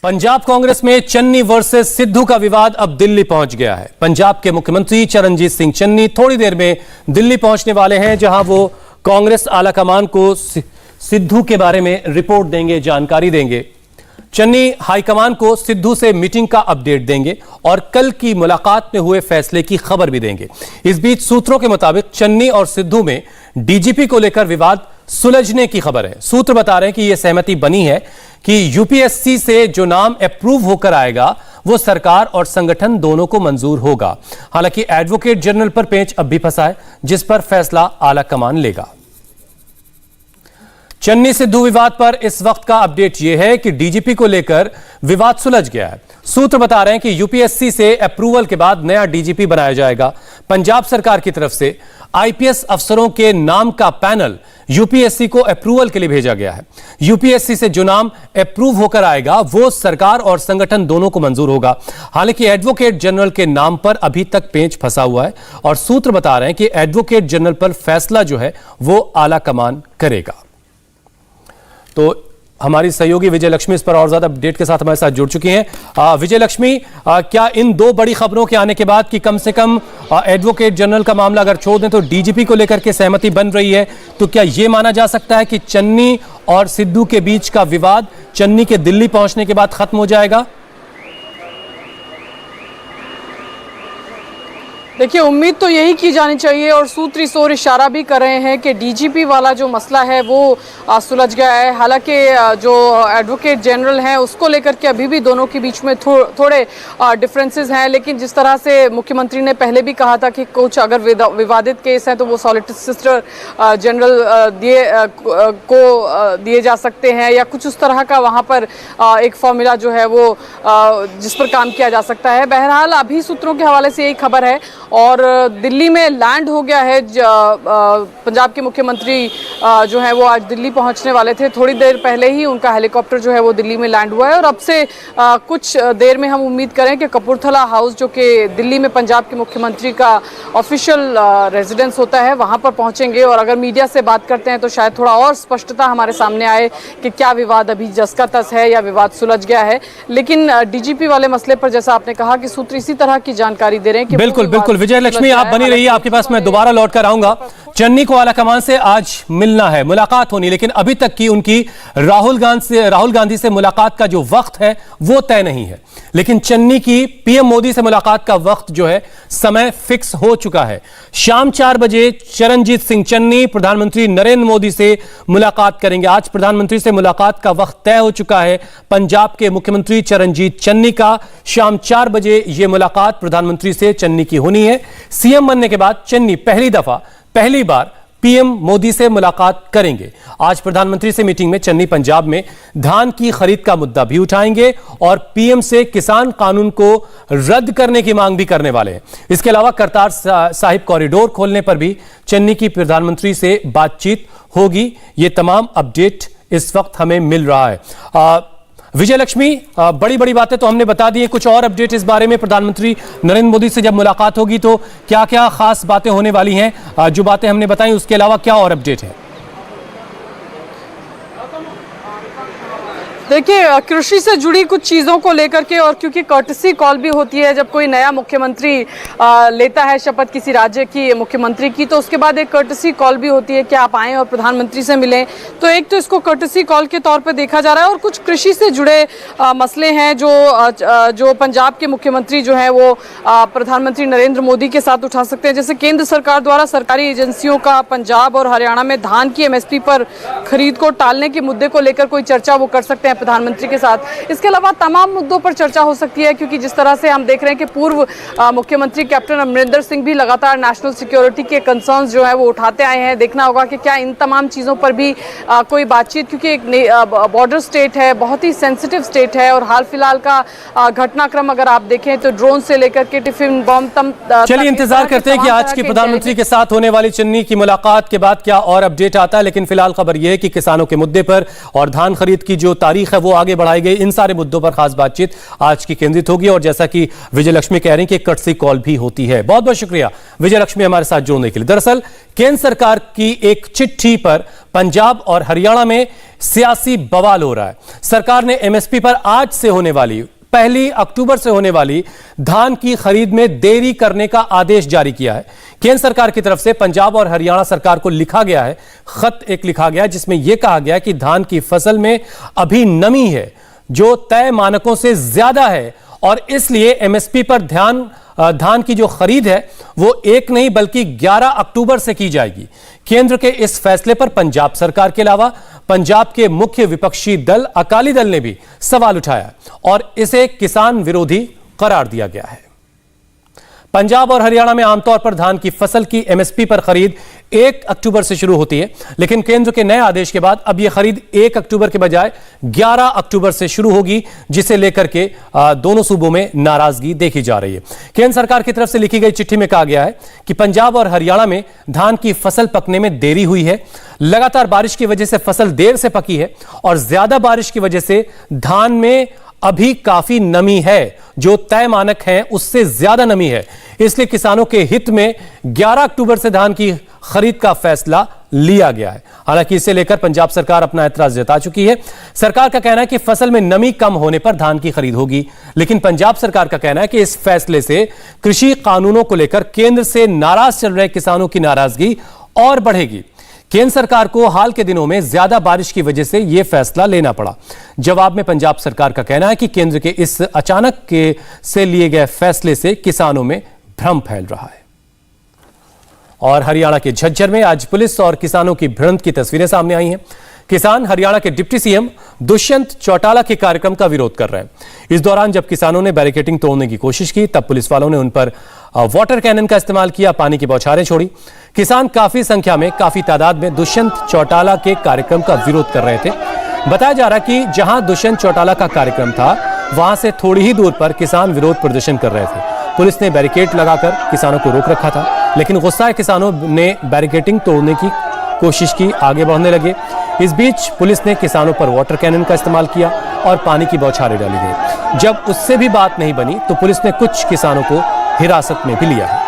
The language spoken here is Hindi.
पंजाब कांग्रेस में चन्नी वर्सेस सिद्धू का विवाद अब दिल्ली पहुंच गया है। पंजाब के मुख्यमंत्री चरणजीत सिंह चन्नी थोड़ी देर में दिल्ली पहुंचने वाले हैं, जहां वो कांग्रेस आलाकमान को सिद्धू के बारे में रिपोर्ट देंगे, जानकारी देंगे। चन्नी हाईकमान को सिद्धू से मीटिंग का अपडेट देंगे और कल की मुलाकात में हुए फैसले की खबर भी देंगे। इस बीच सूत्रों के मुताबिक चन्नी और सिद्धू में डीजीपी को लेकर विवाद सुलझने की खबर है। सूत्र बता रहे हैं कि यह सहमति बनी है कि यूपीएससी से जो नाम अप्रूव होकर आएगा वो सरकार और संगठन दोनों को मंजूर होगा। हालांकि एडवोकेट जनरल पर पेंच अब भी फंसा है, जिस पर फैसला आला कमान लेगा। चन्नी सिद्धू विवाद पर इस वक्त का अपडेट यह है कि डीजीपी को लेकर विवाद सुलझ गया है। सूत्र बता रहे हैं कि यूपीएससी से अप्रूवल के बाद नया डीजीपी बनाया जाएगा। पंजाब सरकार की तरफ से आईपीएस अफसरों के नाम का पैनल यूपीएससी को अप्रूवल के लिए भेजा गया है। यूपीएससी से जो नाम अप्रूव होकर आएगा वो सरकार और संगठन दोनों को मंजूर होगा। हालांकि एडवोकेट जनरल के नाम पर अभी तक पेंच फंसा हुआ है और सूत्र बता रहे हैं कि एडवोकेट जनरल पर फैसला जो है वो आला कमान करेगा। तो हमारी सहयोगी विजय लक्ष्मी इस पर और ज्यादा अपडेट के साथ हमारे साथ जुड़ चुकी हैं। विजय लक्ष्मी, क्या इन दो बड़ी खबरों के आने के बाद कि कम से कम एडवोकेट जनरल का मामला अगर छोड़ दें तो डीजीपी को लेकर के सहमति बन रही है, तो क्या यह माना जा सकता है कि चन्नी और सिद्धू के बीच का विवाद चन्नी के दिल्ली पहुंचने के बाद खत्म हो जाएगा? देखिए, उम्मीद तो यही की जानी चाहिए और सूत्र इस ओर इशारा भी कर रहे हैं कि डीजीपी वाला जो मसला है वो सुलझ गया है। हालांकि जो एडवोकेट जनरल हैं उसको लेकर के अभी भी दोनों के बीच में थोड़े डिफरेंसेस हैं, लेकिन जिस तरह से मुख्यमंत्री ने पहले भी कहा था कि कुछ अगर विवादित केस हैं तो वो सॉलिसिटर जनरल दिए जा सकते हैं या कुछ उस तरह का वहाँ पर एक फॉर्मूला जो है वो जिस पर काम किया जा सकता है। बहरहाल अभी सूत्रों के हवाले से यही खबर है और दिल्ली में लैंड हो गया है। पंजाब के मुख्यमंत्री जो है वो आज दिल्ली पहुंचने वाले थे। थोड़ी देर पहले ही उनका हेलीकॉप्टर जो है वो दिल्ली में लैंड हुआ है और अब से कुछ देर में हम उम्मीद करें कि कपूरथला हाउस, जो कि दिल्ली में पंजाब के मुख्यमंत्री का ऑफिशियल रेजिडेंस होता है, वहां पर पहुंचेंगे। और अगर मीडिया से बात करते हैं तो शायद थोड़ा और स्पष्टता हमारे सामने आए कि क्या विवाद अभी जस का तस है या विवाद सुलझ गया है। लेकिन डीजीपी वाले मसले पर जैसा आपने कहा कि सूत्र इसी तरह की जानकारी दे रहे हैं कि बिल्कुल विजय लक्ष्मी, आप बनी रहिए, आपके पास मैं दोबारा लौट कर आऊंगा। चन्नी को आलाकमान से आज मिलना है, मुलाकात होनी, लेकिन अभी तक की उनकी राहुल गांधी से मुलाकात का जो वक्त है वो तय नहीं है। लेकिन चन्नी की पीएम मोदी से मुलाकात का वक्त जो है समय फिक्स हो चुका है। शाम 4 बजे चरणजीत सिंह चन्नी प्रधानमंत्री नरेंद्र मोदी से मुलाकात करेंगे। आज प्रधानमंत्री से मुलाकात का वक्त तय हो चुका है। पंजाब के मुख्यमंत्री चरणजीत चन्नी का शाम 4 बजे यह मुलाकात प्रधानमंत्री से चन्नी की होनी है। सीएम बनने के बाद चन्नी पहली बार पीएम मोदी से मुलाकात करेंगे। आज प्रधानमंत्री से मीटिंग में चन्नी पंजाब में धान की खरीद का मुद्दा भी उठाएंगे और पीएम से किसान कानून को रद्द करने की मांग भी करने वाले हैं। इसके अलावा करतार साहिब कॉरिडोर खोलने पर भी चन्नी की प्रधानमंत्री से बातचीत होगी। ये तमाम अपडेट इस वक्त हमें मिल रहा है। विजय लक्ष्मी, बड़ी बातें तो हमने बता दी है, कुछ और अपडेट इस बारे में प्रधानमंत्री नरेंद्र मोदी से जब मुलाकात होगी तो क्या क्या खास बातें होने वाली हैं? जो बातें हमने बताई उसके अलावा क्या और अपडेट है? देखिए, कृषि से जुड़ी कुछ चीज़ों को लेकर के, और क्योंकि कर्टसी कॉल भी होती है जब कोई नया मुख्यमंत्री लेता है शपथ किसी राज्य की मुख्यमंत्री की, तो उसके बाद एक कर्टसी कॉल भी होती है कि आप आएँ और प्रधानमंत्री से मिलें। तो एक तो इसको कर्टसी कॉल के तौर पे देखा जा रहा है और कुछ कृषि से जुड़े मसले हैं जो पंजाब के मुख्यमंत्री जो हैं वो प्रधानमंत्री नरेंद्र मोदी के साथ उठा सकते हैं। जैसे केंद्र सरकार द्वारा सरकारी एजेंसियों का पंजाब और हरियाणा में धान की एमएसपी पर खरीद को टालने के मुद्दे को लेकर कोई चर्चा वो कर सकते हैं प्रधानमंत्री के साथ। इसके अलावा तमाम मुद्दों पर चर्चा हो सकती है, क्योंकि जिस तरह से हम देख रहे हैं कि पूर्व मुख्यमंत्री कैप्टन अमरिंदर सिंह भी लगातार नेशनल सिक्योरिटी के कंसर्न्स जो है वो उठाते आए हैं। देखना होगा कि क्या इन तमाम चीज़ों पर भी कोई बातचीत, क्योंकि एक बॉर्डर स्टेट है, बहुत ही सेंसिटिव स्टेट है और हाल फिलहाल का घटनाक्रम अगर आप देखें तो ड्रोन से लेकर के टिफिन बम चलिए इंतजार करते हैं कि आज की प्रधानमंत्री के साथ होने वाली चन्नी की मुलाकात के बाद क्या और अपडेट आता है। लेकिन फिलहाल खबर यह है कि किसानों के मुद्दे पर और धान खरीद की जो तारीख है वो आगे बढ़ाई गई। इन सारे मुद्दों पर खास बातचीत आज की केंद्रित होगी और जैसा कि विजय लक्ष्मी कह रही हैं कि कर्टसी कॉल भी होती है। बहुत बहुत शुक्रिया विजय लक्ष्मी हमारे साथ जुड़ने के लिए। दरअसल केंद्र सरकार की एक चिट्ठी पर पंजाब और हरियाणा में सियासी बवाल हो रहा है। सरकार ने एमएसपी पर आज से होने वाली 1 अक्टूबर से होने वाली धान की खरीद में देरी करने का आदेश जारी किया है। केंद्र सरकार की तरफ से पंजाब और हरियाणा सरकार को लिखा गया है, खत एक लिखा गया है जिसमें यह कहा गया है कि धान की फसल में अभी नमी है जो तय मानकों से ज्यादा है और इसलिए एमएसपी पर धान की जो खरीद है वो 1 नहीं बल्कि 11 अक्टूबर से की जाएगी। केंद्र के इस फैसले पर पंजाब सरकार के अलावा पंजाब के मुख्य विपक्षी दल अकाली दल ने भी सवाल उठाया और इसे किसान विरोधी करार दिया गया है। पंजाब और हरियाणा में आमतौर पर धान की फसल की एमएसपी पर खरीद 1 अक्टूबर से शुरू होती है, लेकिन केंद्र के नए आदेश के बाद अब यह खरीद 1 अक्टूबर के बजाय 11 अक्टूबर से शुरू होगी, जिसे लेकर के दोनों सूबों में नाराजगी देखी जा रही है। केंद्र सरकार की तरफ से लिखी गई चिट्ठी में कहा गया है कि पंजाब और हरियाणा में धान की फसल पकने में देरी हुई है। लगातार बारिश की वजह से फसल देर से पकी है और ज्यादा बारिश की वजह से धान में अभी काफी नमी है, जो तय मानक है उससे ज्यादा नमी है। इसलिए किसानों के हित में 11 अक्टूबर से धान की खरीद का फैसला लिया गया है। हालांकि इसे लेकर पंजाब सरकार अपना ऐतराज जता चुकी है। सरकार का कहना है कि फसल में नमी कम होने पर धान की खरीद होगी, लेकिन पंजाब सरकार का कहना है कि इस फैसले से कृषि कानूनों को लेकर केंद्र से नाराज चल रहे किसानों की नाराजगी और बढ़ेगी। केंद्र सरकार को हाल के दिनों में ज्यादा बारिश की वजह से यह फैसला लेना पड़ा। जवाब में पंजाब सरकार का कहना है कि केंद्र के इस अचानक से लिए गए फैसले से किसानों में भ्रम फैल रहा है। और हरियाणा के झज्जर में आज पुलिस और किसानों की भिड़ंत की तस्वीरें सामने आई हैं। किसान हरियाणा के डिप्टी सीएम दुष्यंत चौटाला के कार्यक्रम का विरोध कर रहे हैं। इस दौरान जब किसानों ने बैरिकेडिंग तोड़ने की कोशिश की, तब पुलिस वालों ने उन पर वाटर कैनन का इस्तेमाल किया, पानी की बौछारें छोड़ी। किसान काफी संख्या में, काफी तादाद में दुष्यंत चौटाला के कार्यक्रम का विरोध कर रहे थे। बताया जा रहा कि जहां दुष्यंत चौटाला का कार्यक्रम था, वहां से थोड़ी ही दूर पर किसान विरोध प्रदर्शन कर रहे थे। पुलिस ने बैरिकेड लगाकर किसानों को रोक रखा था, लेकिन गुस्साए किसानों ने बैरिकेडिंग तोड़ने की कोशिश की, आगे बढ़ने लगे। इस बीच पुलिस ने किसानों पर वाटर कैनन का इस्तेमाल किया और पानी की बौछारें डाली गई। जब उससे भी बात नहीं बनी तो पुलिस ने कुछ किसानों को हिरासत में भी लिया है।